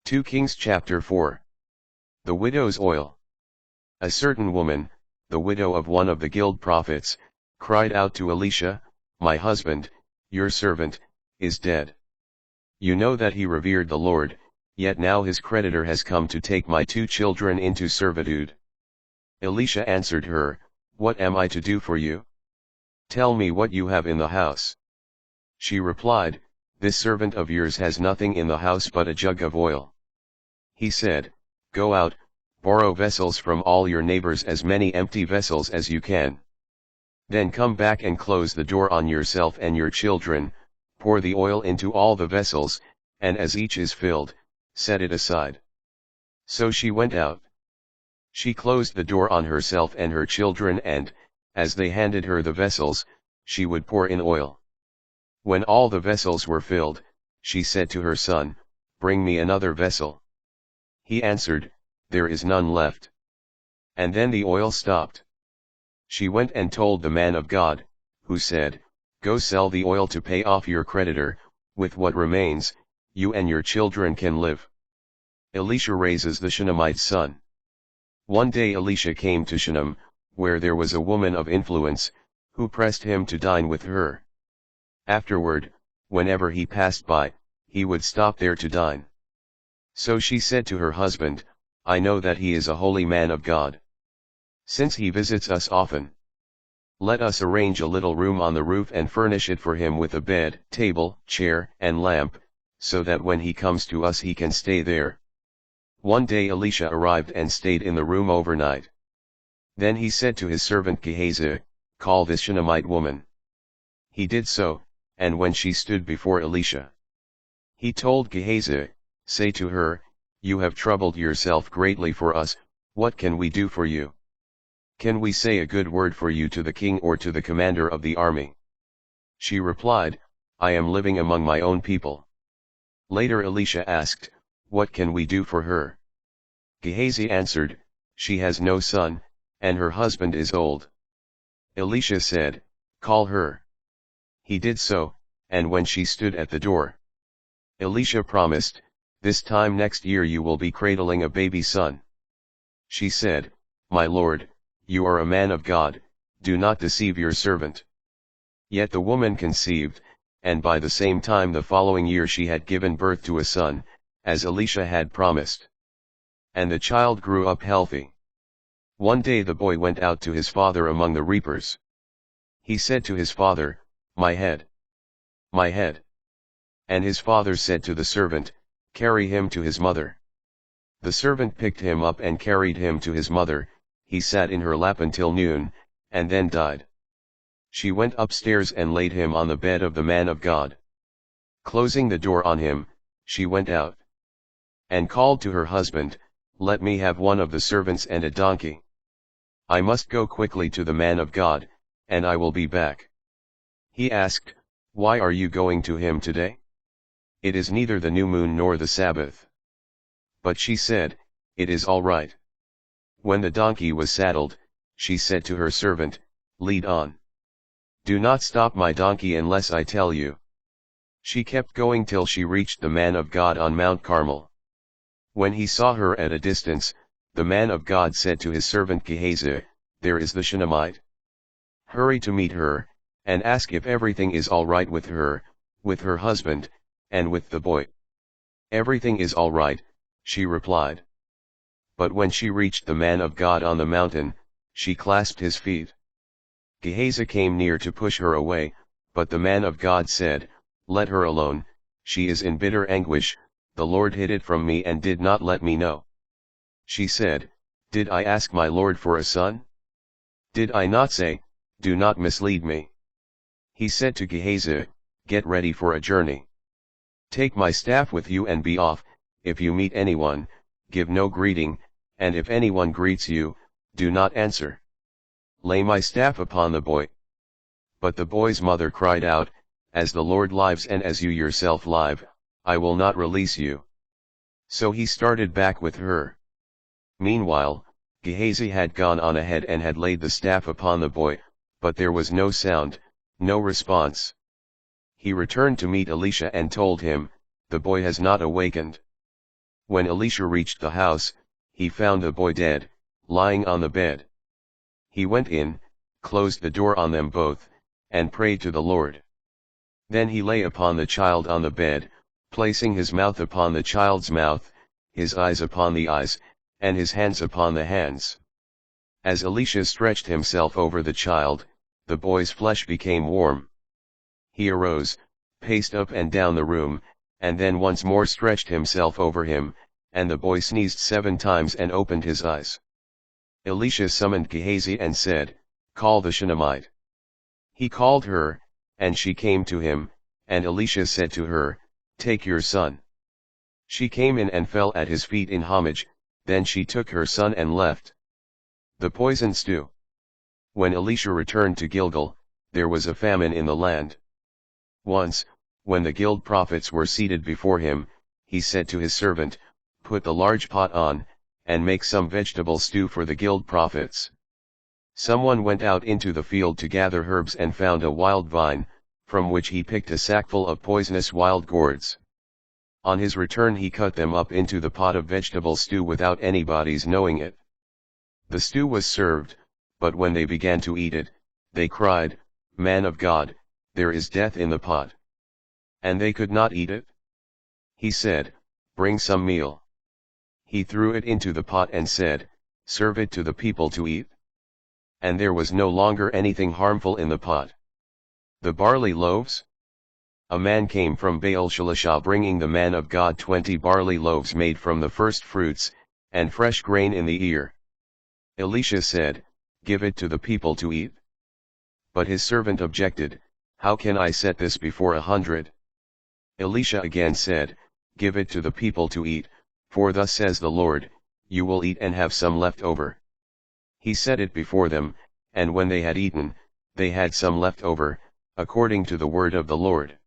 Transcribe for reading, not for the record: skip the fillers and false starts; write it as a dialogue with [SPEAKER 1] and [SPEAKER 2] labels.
[SPEAKER 1] 2 Kings chapter 4. The widow's oil. A certain woman, the widow of one of the guild prophets, cried out to Elisha, "My husband, your servant, is dead. You know that he revered the Lord, yet now his creditor has come to take my 2 children into servitude." Elisha answered her, "What am I to do for you? Tell me what you have in the house." She replied, "This servant of yours has nothing in the house but a jug of oil." He said, "Go out, borrow vessels from all your neighbors, as many empty vessels as you can. Then come back and close the door on yourself and your children, pour the oil into all the vessels, and as each is filled, set it aside." So she went out. She closed the door on herself and her children, and, as they handed her the vessels, she would pour in oil. When all the vessels were filled, she said to her son, "Bring me another vessel." He answered, "There is none left." And then the oil stopped. She went and told the man of God, who said, "Go sell the oil to pay off your creditor, with what remains, you and your children can live." Elisha raises the Shunammite's son. One day Elisha came to Shunem, where there was a woman of influence, who pressed him to dine with her. Afterward, whenever he passed by, he would stop there to dine. So she said to her husband, "I know that he is a holy man of God. Since he visits us often, let us arrange a little room on the roof and furnish it for him with a bed, table, chair, and lamp, so that when he comes to us he can stay there." One day Elisha arrived and stayed in the room overnight. Then he said to his servant Gehazi, "Call this Shunammite woman." He did so, and when she stood before Elisha, he told Gehazi, "Say to her, you have troubled yourself greatly for us, what can we do for you? Can we say a good word for you to the king or to the commander of the army?" She replied, "I am living among my own people." Later Elisha asked, "What can we do for her?" Gehazi answered, "She has no son, and her husband is old." Elisha said, "Call her." He did so, and when she stood at the door, Elisha promised, "This time next year you will be cradling a baby son." She said, "My lord, you are a man of God, do not deceive your servant." Yet the woman conceived, and by the same time the following year she had given birth to a son, as Elisha had promised. And the child grew up healthy. One day the boy went out to his father among the reapers. He said to his father, "My head! My head!" And his father said to the servant, "Carry him to his mother." The servant picked him up and carried him to his mother. He sat in her lap until noon, and then died. She went upstairs and laid him on the bed of the man of God. Closing the door on him, she went out and called to her husband, "Let me have one of the servants and a donkey. I must go quickly to the man of God, and I will be back." He asked, "Why are you going to him today? It is neither the new moon nor the Sabbath." But she said, "It is all right." When the donkey was saddled, she said to her servant, "Lead on. Do not stop my donkey unless I tell you." She kept going till she reached the man of God on Mount Carmel. When he saw her at a distance, the man of God said to his servant Gehazi, "There is the Shunammite. Hurry to meet her, and ask if everything is all right with her husband, and with the boy." "Everything is all right," she replied. But when she reached the man of God on the mountain, she clasped his feet. Gehazi came near to push her away, but the man of God said, "Let her alone, she is in bitter anguish, the Lord hid it from me and did not let me know." She said, "Did I ask my Lord for a son? Did I not say, 'Do not mislead me'?" He said to Gehazi, "Get ready for a journey. Take my staff with you and be off. If you meet anyone, give no greeting, and if anyone greets you, do not answer. Lay my staff upon the boy." But the boy's mother cried out, "As the Lord lives and as you yourself live, I will not release you." So he started back with her. Meanwhile, Gehazi had gone on ahead and had laid the staff upon the boy, but there was no sound, no response. He returned to meet Elisha and told him, "The boy has not awakened." When Elisha reached the house, he found the boy dead, lying on the bed. He went in, closed the door on them both, and prayed to the Lord. Then he lay upon the child on the bed, placing his mouth upon the child's mouth, his eyes upon the eyes, and his hands upon the hands. As Elisha stretched himself over the child, the boy's flesh became warm. He arose, paced up and down the room, and then once more stretched himself over him, and the boy sneezed 7 times and opened his eyes. Elisha summoned Gehazi and said, "Call the Shunammite." He called her, and she came to him, and Elisha said to her, "Take your son." She came in and fell at his feet in homage, then she took her son and left. The poison stew. When Elisha returned to Gilgal, there was a famine in the land. Once, when the guild prophets were seated before him, he said to his servant, "Put the large pot on, and make some vegetable stew for the guild prophets." Someone went out into the field to gather herbs and found a wild vine, from which he picked a sackful of poisonous wild gourds. On his return he cut them up into the pot of vegetable stew without anybody's knowing it. The stew was served, but when they began to eat it, they cried, "Man of God, there is death in the pot." And they could not eat it. He said, "Bring some meal." He threw it into the pot and said, "Serve it to the people to eat." And there was no longer anything harmful in the pot. The barley loaves? A man came from Baal Shalishah bringing the man of God 20 barley loaves made from the first fruits, and fresh grain in the ear. Elisha said, "Give it to the people to eat." But his servant objected, "How can I set this before 100? Elisha again said, "Give it to the people to eat, for thus says the Lord, you will eat and have some left over." He set it before them, and when they had eaten, they had some left over, according to the word of the Lord.